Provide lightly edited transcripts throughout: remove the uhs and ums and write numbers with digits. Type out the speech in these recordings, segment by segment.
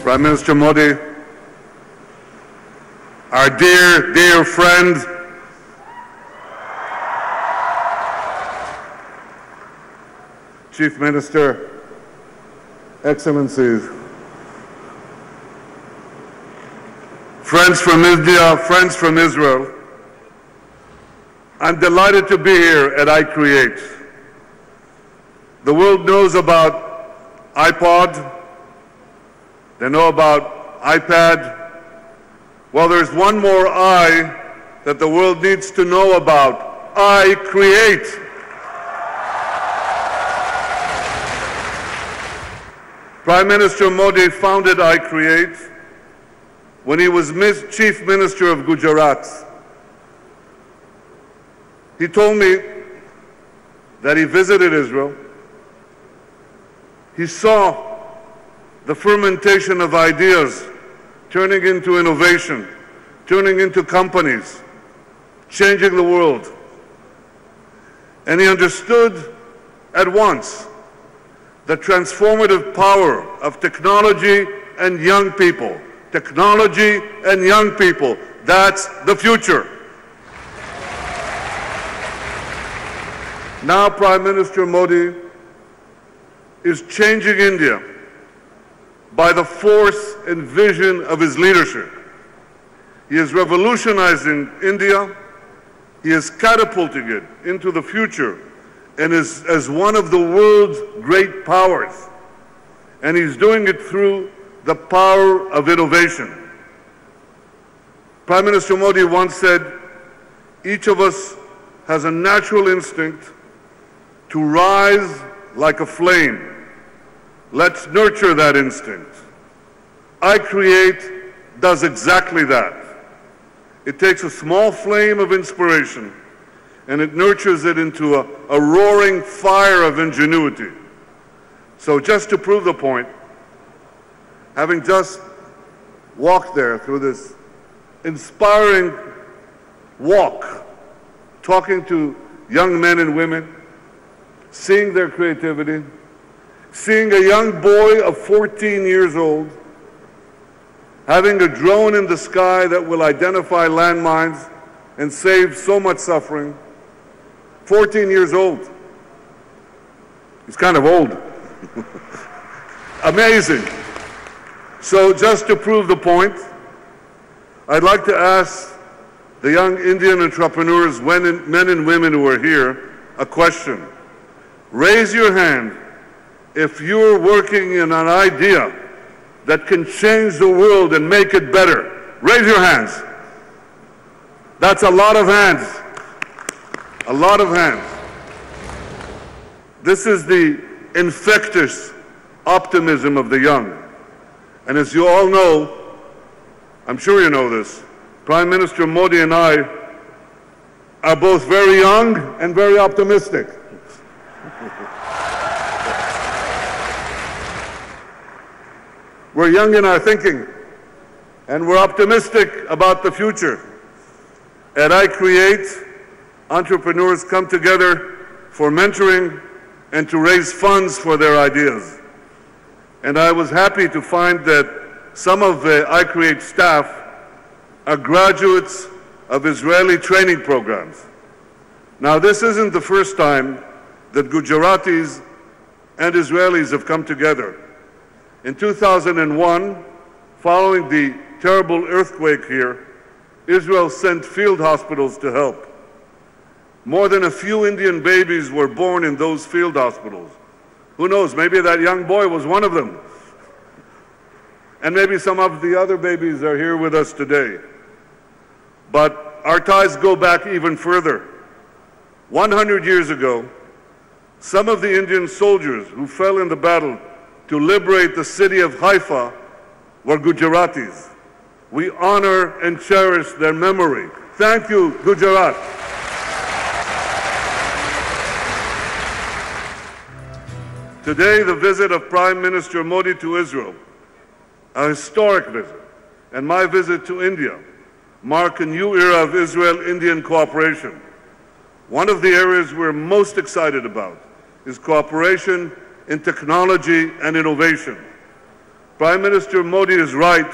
Prime Minister Modi, our dear, dear friend, Chief Minister, Excellencies, friends from India, friends from Israel, I'm delighted to be here at iCreate. The world knows about iPod, they know about iPad. Well, there's one more I that the world needs to know about. iCreate. Prime Minister Modi founded iCreate when he was Chief Minister of Gujarat. He told me that he visited Israel. He saw the fermentation of ideas turning into innovation, turning into companies, changing the world. And he understood at once the transformative power of technology and young people. Technology and young people, that's the future. Now Prime Minister Modi is changing India by the force and vision of his leadership. He is revolutionizing India. He is catapulting it into the future and is as one of the world's great powers. And he's doing it through the power of innovation. Prime Minister Modi once said, each of us has a natural instinct to rise like a flame. Let's nurture that instinct. iCreate does exactly that. It takes a small flame of inspiration and it nurtures it into a roaring fire of ingenuity. So just to prove the point, having just walked there through this inspiring walk, talking to young men and women, seeing their creativity, seeing a young boy of 14 years old having a drone in the sky that will identify landmines and save so much suffering. 14 years old. He's kind of old. Amazing. So just to prove the point, I'd like to ask the young Indian entrepreneurs, men and women who are here, a question. Raise your hand if you're working in an idea that can change the world and make it better. Raise your hands. That's a lot of hands. A lot of hands. This is the infectious optimism of the young. And as you all know, I'm sure you know this, Prime Minister Modi and I are both very young and very optimistic. We're young in our thinking, and we're optimistic about the future. At iCreate, entrepreneurs come together for mentoring and to raise funds for their ideas. And I was happy to find that some of the iCreate staff are graduates of Israeli training programs. Now, this isn't the first time that Gujaratis and Israelis have come together. In 2001, following the terrible earthquake here, Israel sent field hospitals to help. More than a few Indian babies were born in those field hospitals. Who knows, maybe that young boy was one of them. And maybe some of the other babies are here with us today. But our ties go back even further. 100 years ago, some of the Indian soldiers who fell in the battle to liberate the city of Haifa were Gujaratis. We honor and cherish their memory. Thank you, Gujarat. Today, the visit of Prime Minister Modi to Israel, a historic visit, and my visit to India mark a new era of Israel-Indian cooperation. One of the areas we're most excited about is cooperation in technology and innovation. Prime Minister Modi is right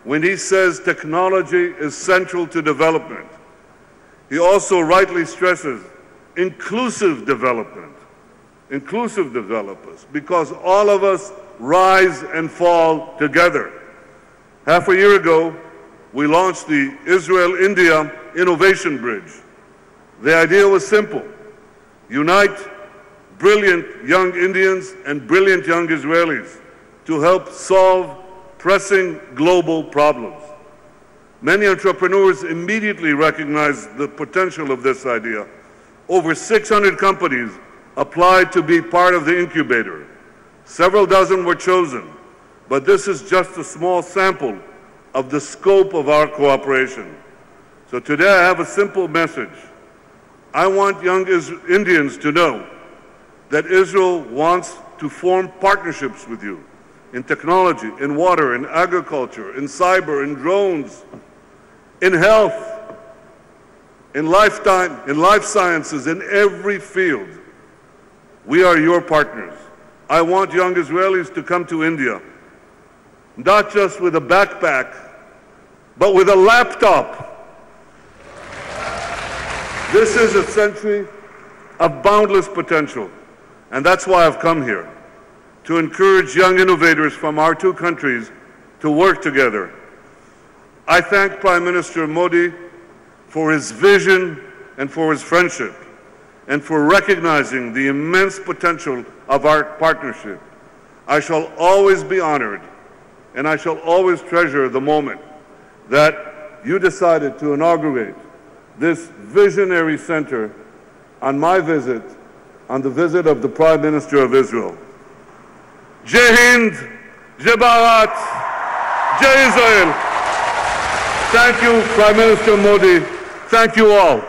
when he says technology is central to development. He also rightly stresses inclusive development, inclusive developers, because all of us rise and fall together. Half a year ago, we launched the Israel-India Innovation Bridge. The idea was simple: unite brilliant young Indians and brilliant young Israelis to help solve pressing global problems. Many entrepreneurs immediately recognized the potential of this idea. Over 600 companies applied to be part of the incubator. Several dozen were chosen, but this is just a small sample of the scope of our cooperation. So today I have a simple message. I want young Indians to know that Israel wants to form partnerships with you in technology, in water, in agriculture, in cyber, in drones, in health, in life sciences, in every field. We are your partners. I want young Israelis to come to India, not just with a backpack, but with a laptop. This is a century of boundless potential, and that's why I've come here, to encourage young innovators from our two countries to work together. I thank Prime Minister Modi for his vision and for his friendship, and for recognizing the immense potential of our partnership. I shall always be honored, and I shall always treasure the moment that you decided to inaugurate this visionary center on my visit, on the visit of the Prime Minister of Israel. Jai Hind, Jai Bharat, Jai Israel. Thank you, Prime Minister Modi. Thank you all.